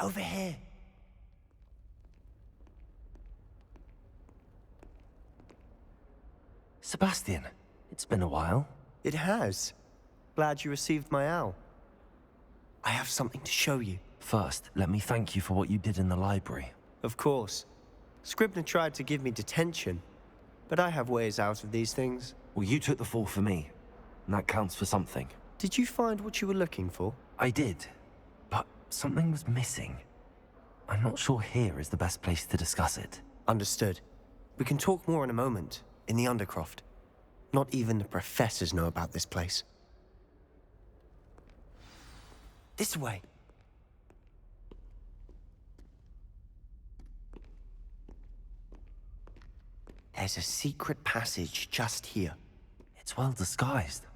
Over here. Sebastian, it's been a while. It has. Glad you received my owl. I have something to show you. First, let me thank you for what you did in the library. Of course. Scribner tried to give me detention, but I have ways out of these things. Well, you took the fall for me, and that counts for something. Did you find what you were looking for? I did, but something was missing. I'm not sure here is the best place to discuss it. Understood. We can talk more in a moment, in the Undercroft. Not even the professors know about this place. This way. There's a secret passage just here. It's well disguised.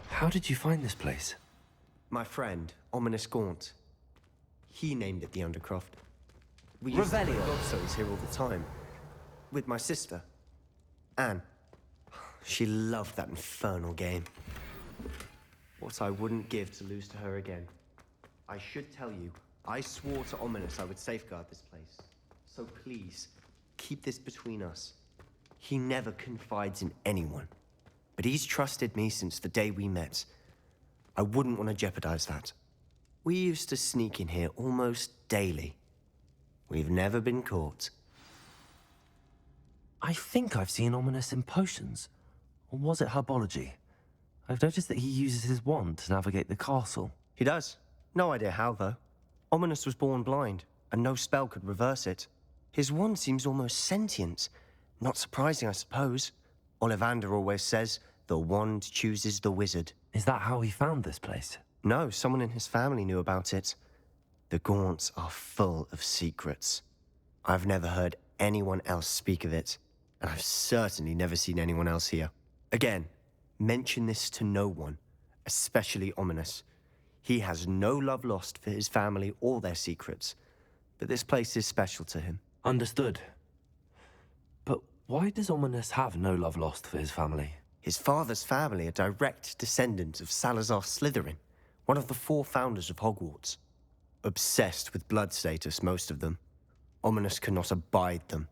How did you find this place? My friend, Ominous Gaunt. He named it the Undercroft. We used to play Godstones here all the time. With my sister, Anne. She loved that infernal game. What I wouldn't give to lose to her again. I should tell you, I swore to Ominous I would safeguard this place. So please, keep this between us. He never confides in anyone. But he's trusted me since the day we met. I wouldn't want to jeopardize that. We used to sneak in here almost daily. We've never been caught. I think I've seen Ominous in potions. Or was it herbology? I've noticed that he uses his wand to navigate the castle. He does. No idea how, though. Ominous was born blind, and no spell could reverse it. His wand seems almost sentient. Not surprising, I suppose. Ollivander always says, the wand chooses the wizard. Is that how he found this place? No, someone in his family knew about it. The Gaunts are full of secrets. I've never heard anyone else speak of it, and I've certainly never seen anyone else here. Again, mention this to no one, especially Ominous. He has no love lost for his family or their secrets, but this place is special to him. Understood. But why does Ominous have no love lost for his family? His father's family are direct descendants of Salazar Slytherin, one of the 4 founders of Hogwarts. Obsessed with blood status, most of them. Ominous cannot abide them,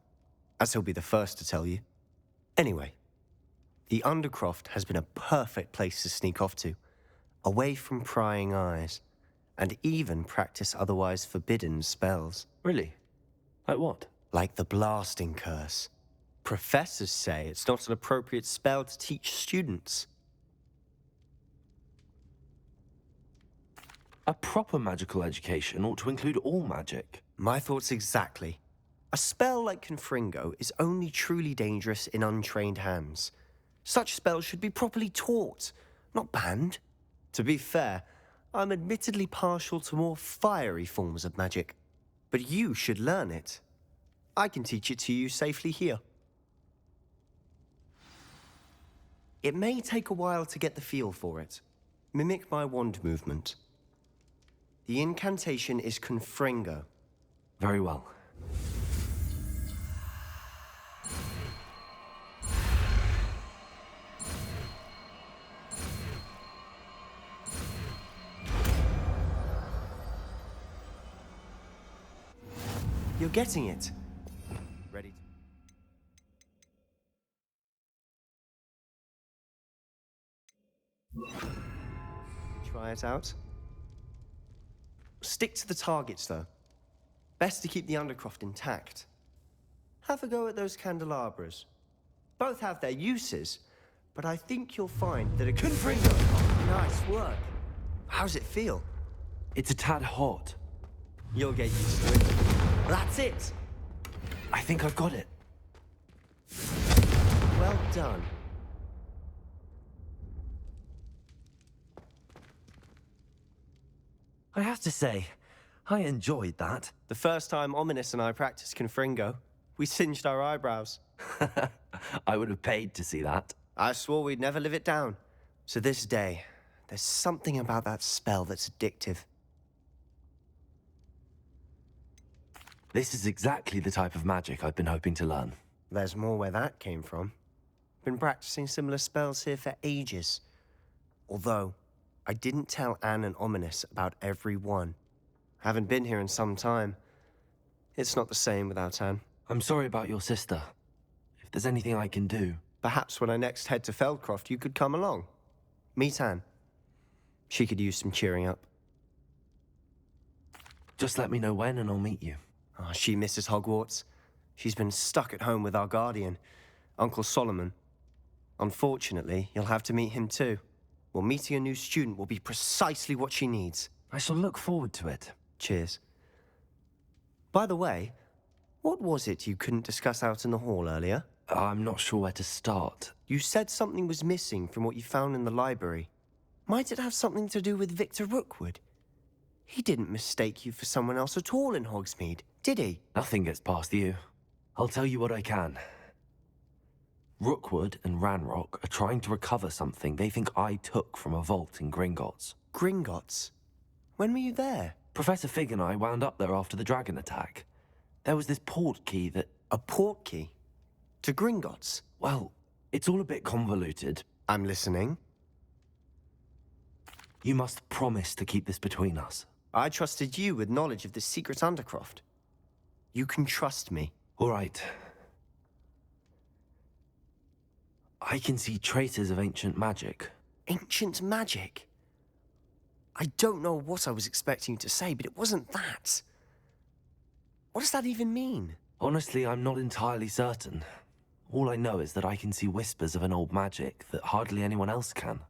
as he'll be the first to tell you. Anyway, the Undercroft has been a perfect place to sneak off to, away from prying eyes, and even practice otherwise forbidden spells. Really? Like what? Like the blasting curse. Professors say it's not an appropriate spell to teach students. A proper magical education ought to include all magic. My thoughts exactly. A spell like Confringo is only truly dangerous in untrained hands. Such spells should be properly taught, not banned. To be fair, I'm admittedly partial to more fiery forms of magic. But you should learn it. I can teach it to you safely here. It may take a while to get the feel for it. Mimic my wand movement. The incantation is Confringo. Very well. You're getting it. Ready? Try it out. Stick to the targets, though. Best to keep the Undercroft intact. Have a go at those candelabras. Both have their uses, but I think you'll find that a Confringo. Nice work. How's it feel? It's a tad hot. You'll get used to it. That's it. I think I've got it. Well done. I have to say, I enjoyed that. The first time Ominous and I practiced Confringo, we singed our eyebrows. I would have paid to see that. I swore we'd never live it down. To this day, there's something about that spell that's addictive. This is exactly the type of magic I've been hoping to learn. There's more where that came from. Been practicing similar spells here for ages. Although, I didn't tell Anne and Ominous about every one. Haven't been here in some time. It's not the same without Anne. I'm sorry about your sister. If there's anything I can do... Perhaps when I next head to Feldcroft, you could come along. Meet Anne. She could use some cheering up. Just let me know when and I'll meet you. Oh, she misses Hogwarts. She's been stuck at home with our guardian, Uncle Solomon. Unfortunately, you'll have to meet him too. Well, meeting a new student will be precisely what she needs. I shall look forward to it. Cheers. By the way, what was it you couldn't discuss out in the hall earlier? I'm not sure where to start. You said something was missing from what you found in the library. Might it have something to do with Victor Rookwood? He didn't mistake you for someone else at all in Hogsmeade, did he? Nothing gets past you. I'll tell you what I can. Rookwood and Ranrock are trying to recover something they think I took from a vault in Gringotts. Gringotts? When were you there? Professor Fig and I wound up there after the dragon attack. There was this port key that... A port key? To Gringotts? Well, it's all a bit convoluted. I'm listening. You must promise to keep this between us. I trusted you with knowledge of this secret Undercroft. You can trust me. All right. I can see traces of ancient magic. Ancient magic? I don't know what I was expecting you to say, but it wasn't that. What does that even mean? Honestly, I'm not entirely certain. All I know is that I can see whispers of an old magic that hardly anyone else can.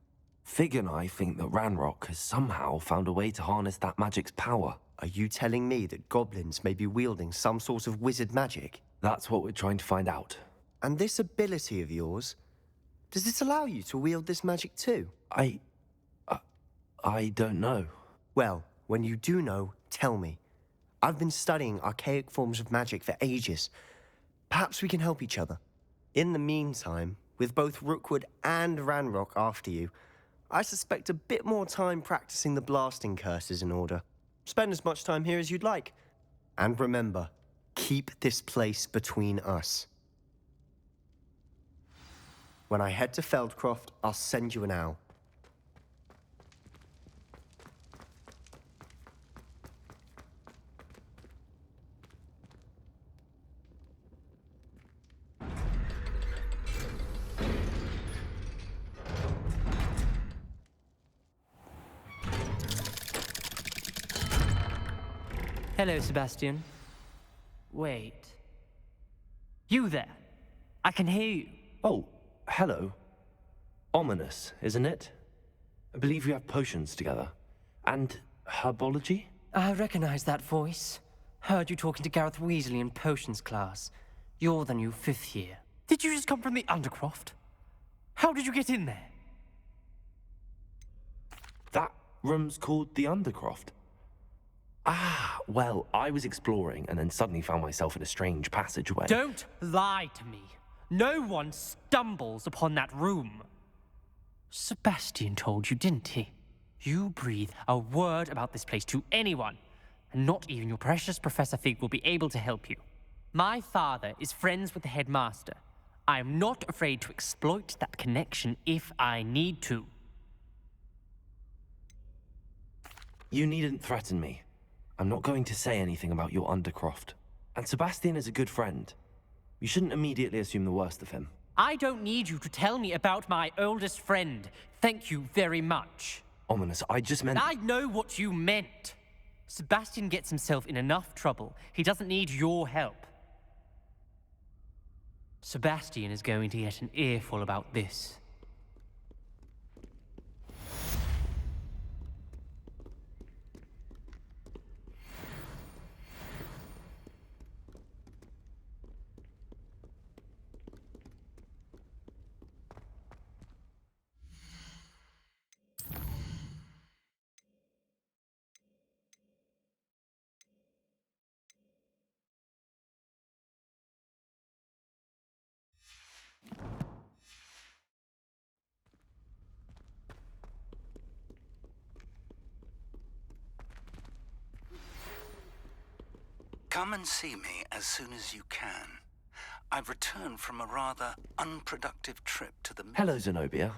Fig and I think that Ranrock has somehow found a way to harness that magic's power. Are you telling me that goblins may be wielding some sort of wizard magic? That's what we're trying to find out. And this ability of yours, does it allow you to wield this magic too? I don't know. Well, when you do know, tell me. I've been studying archaic forms of magic for ages. Perhaps we can help each other. In the meantime, with both Rookwood and Ranrock after you, I suspect a bit more time practicing the blasting curse is in order. Spend as much time here as you'd like. And remember, keep this place between us. When I head to Feldcroft, I'll send you an owl. Hello, Sebastian. Wait. You there? I can hear you. Oh, hello. Ominous, isn't it? I believe we have potions together. And herbology? I recognize that voice. Heard you talking to Gareth Weasley in potions class. You're the new 5th year. Did you just come from the Undercroft? How did you get in there? That room's called the Undercroft. Ah, well, I was exploring and then suddenly found myself in a strange passageway. Don't lie to me. No one stumbles upon that room. Sebastian told you, didn't he? You breathe a word about this place to anyone, and not even your precious Professor Fig will be able to help you. My father is friends with the headmaster. I am not afraid to exploit that connection if I need to. You needn't threaten me. I'm not going to say anything about your Undercroft. And Sebastian is a good friend. You shouldn't immediately assume the worst of him. I don't need you to tell me about my oldest friend. Thank you very much. Ominous, I just meant... I know what you meant. Sebastian gets himself in enough trouble. He doesn't need your help. Sebastian is going to get an earful about this. Come and see me as soon as you can. I've returned from a rather unproductive trip to the... Hello, Zenobia.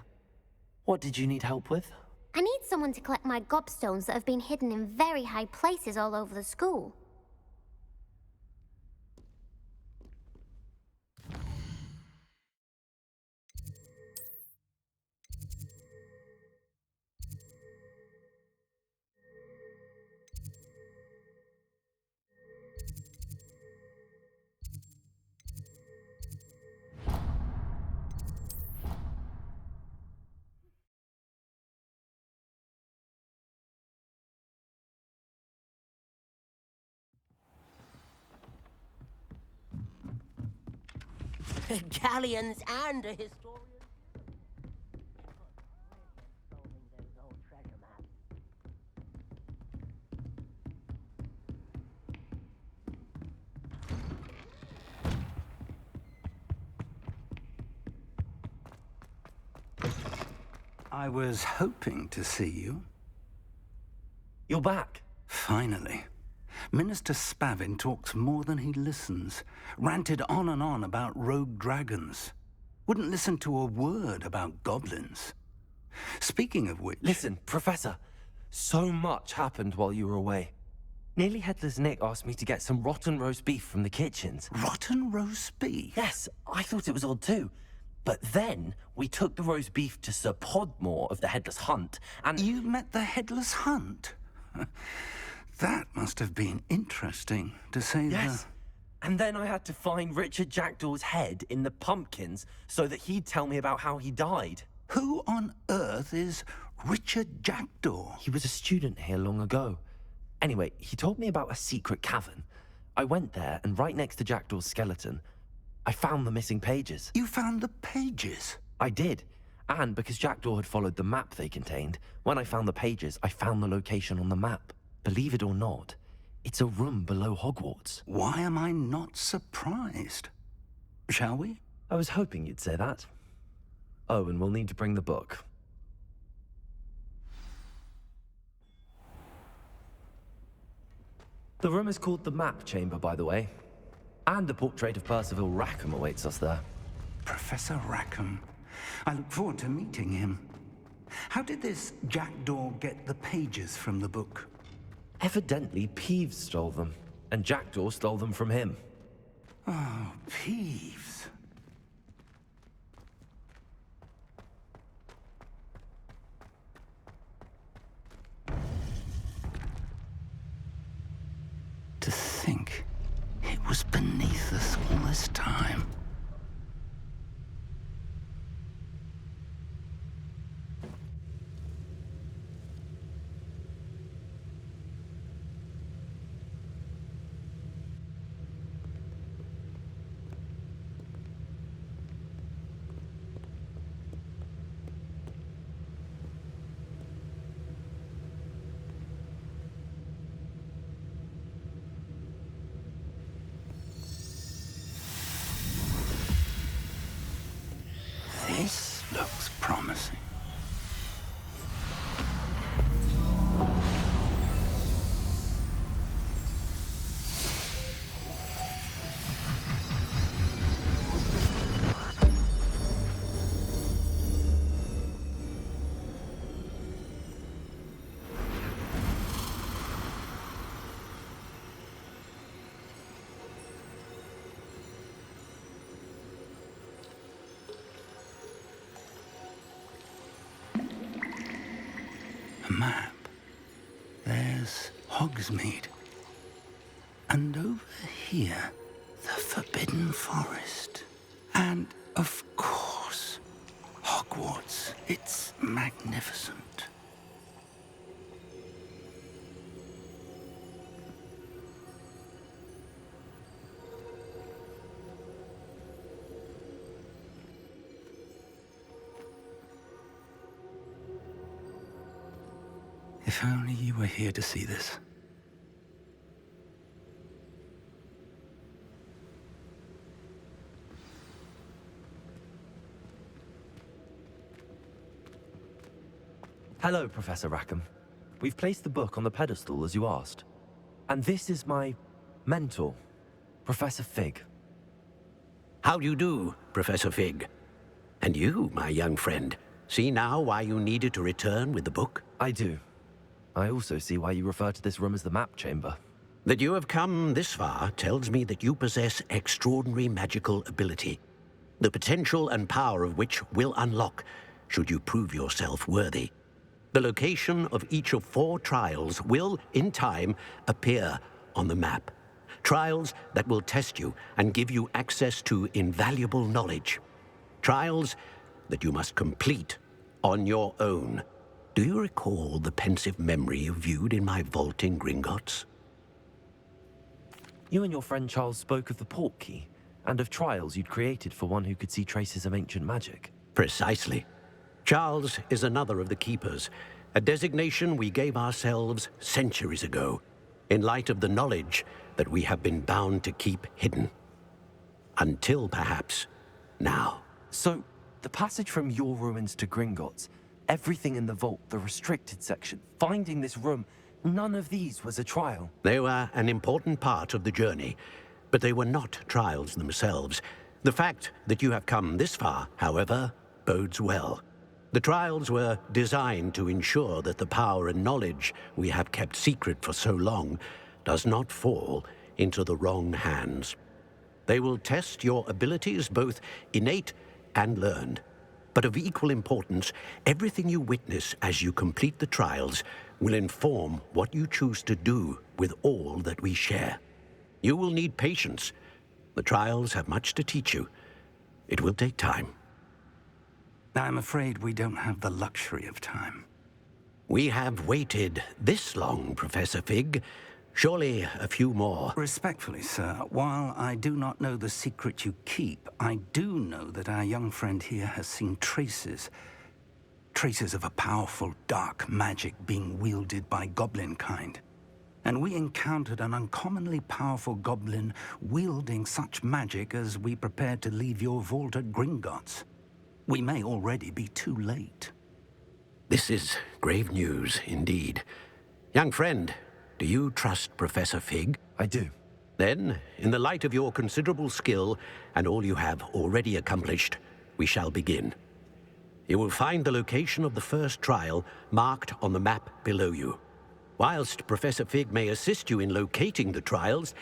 What did you need help with? I need someone to collect my gobstones that have been hidden in very high places all over the school. Galleons and a historian. I was hoping to see you. You're back. Finally. Minister Spavin talks more than he listens. Ranted on and on about rogue dragons. Wouldn't listen to a word about goblins. Speaking of which... Listen, Professor. So much happened while you were away. Nearly Headless Nick asked me to get some rotten roast beef from the kitchens. Rotten roast beef? Yes, I thought it was odd too. But then we took the roast beef to Sir Podmore of the Headless Hunt, and... You met the Headless Hunt? That must have been interesting, to say the... Yes. And then I had to find Richard Jackdaw's head in the pumpkins so that he'd tell me about how he died. Who on earth is Richard Jackdaw? He was a student here long ago. Anyway, he told me about a secret cavern. I went there, and right next to Jackdaw's skeleton, I found the missing pages. You found the pages? I did. And because Jackdaw had followed the map they contained, when I found the pages, I found the location on the map. Believe it or not, it's a room below Hogwarts. Why am I not surprised? Shall we? I was hoping you'd say that. Oh, and we'll need to bring the book. The room is called the Map Chamber, by the way. And a portrait of Percival Rackham awaits us there. Professor Rackham. I look forward to meeting him. How did this Jackdaw get the pages from the book? Evidently, Peeves stole them, and Jackdaw stole them from him. Oh, Peeves. To think it was beneath us all this time. This looks promising. A map. There's Hogsmeade. And over here, the Forbidden Forest. And, of course, Hogwarts. It's magnificent. If only you were here to see this. Hello, Professor Rackham. We've placed the book on the pedestal as you asked. And this is my mentor, Professor Fig. How do you do, Professor Fig? And you, my young friend, see now why you needed to return with the book? I do. I also see why you refer to this room as the map chamber. That you have come this far tells me that you possess extraordinary magical ability, the potential and power of which will unlock should you prove yourself worthy. The location of each of 4 trials will, in time, appear on the map. Trials that will test you and give you access to invaluable knowledge. Trials that you must complete on your own. Do you recall the pensive memory you viewed in my vault in Gringotts? You and your friend Charles spoke of the port key, and of trials you'd created for one who could see traces of ancient magic. Precisely. Charles is another of the Keepers, a designation we gave ourselves centuries ago, in light of the knowledge that we have been bound to keep hidden. Until, perhaps, now. So, the passage from your ruins to Gringotts, everything in the vault, the restricted section, finding this room, none of these was a trial. They were an important part of the journey, but they were not trials themselves. The fact that you have come this far, however, bodes well. The trials were designed to ensure that the power and knowledge we have kept secret for so long does not fall into the wrong hands. They will test your abilities, both innate and learned. But of equal importance, everything you witness as you complete the trials will inform what you choose to do with all that we share. You will need patience. The trials have much to teach you. It will take time. I'm afraid we don't have the luxury of time. We have waited this long, Professor Fig. Surely a few more. Respectfully, sir, while I do not know the secret you keep, I do know that our young friend here has seen traces of a powerful dark magic being wielded by goblin kind. And we encountered an uncommonly powerful goblin wielding such magic as we prepared to leave your vault at Gringotts. We may already be too late. This is grave news indeed. Young friend, do you trust Professor Fig? I do. Then, in the light of your considerable skill and all you have already accomplished, we shall begin. You will find the location of the first trial marked on the map below you. Whilst Professor Fig may assist you in locating the trials,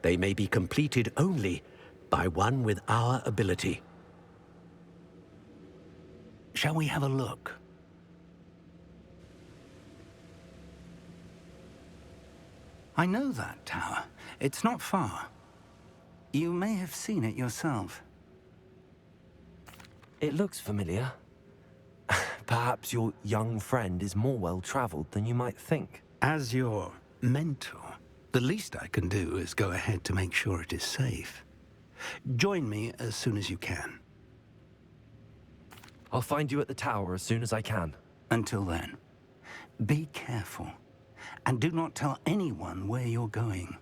they may be completed only by one with our ability. Shall we have a look? I know that tower. It's not far. You may have seen it yourself. It looks familiar. Perhaps your young friend is more well-traveled than you might think. As your mentor, the least I can do is go ahead to make sure it is safe. Join me as soon as you can. I'll find you at the tower as soon as I can. Until then, be careful, and do not tell anyone where you're going.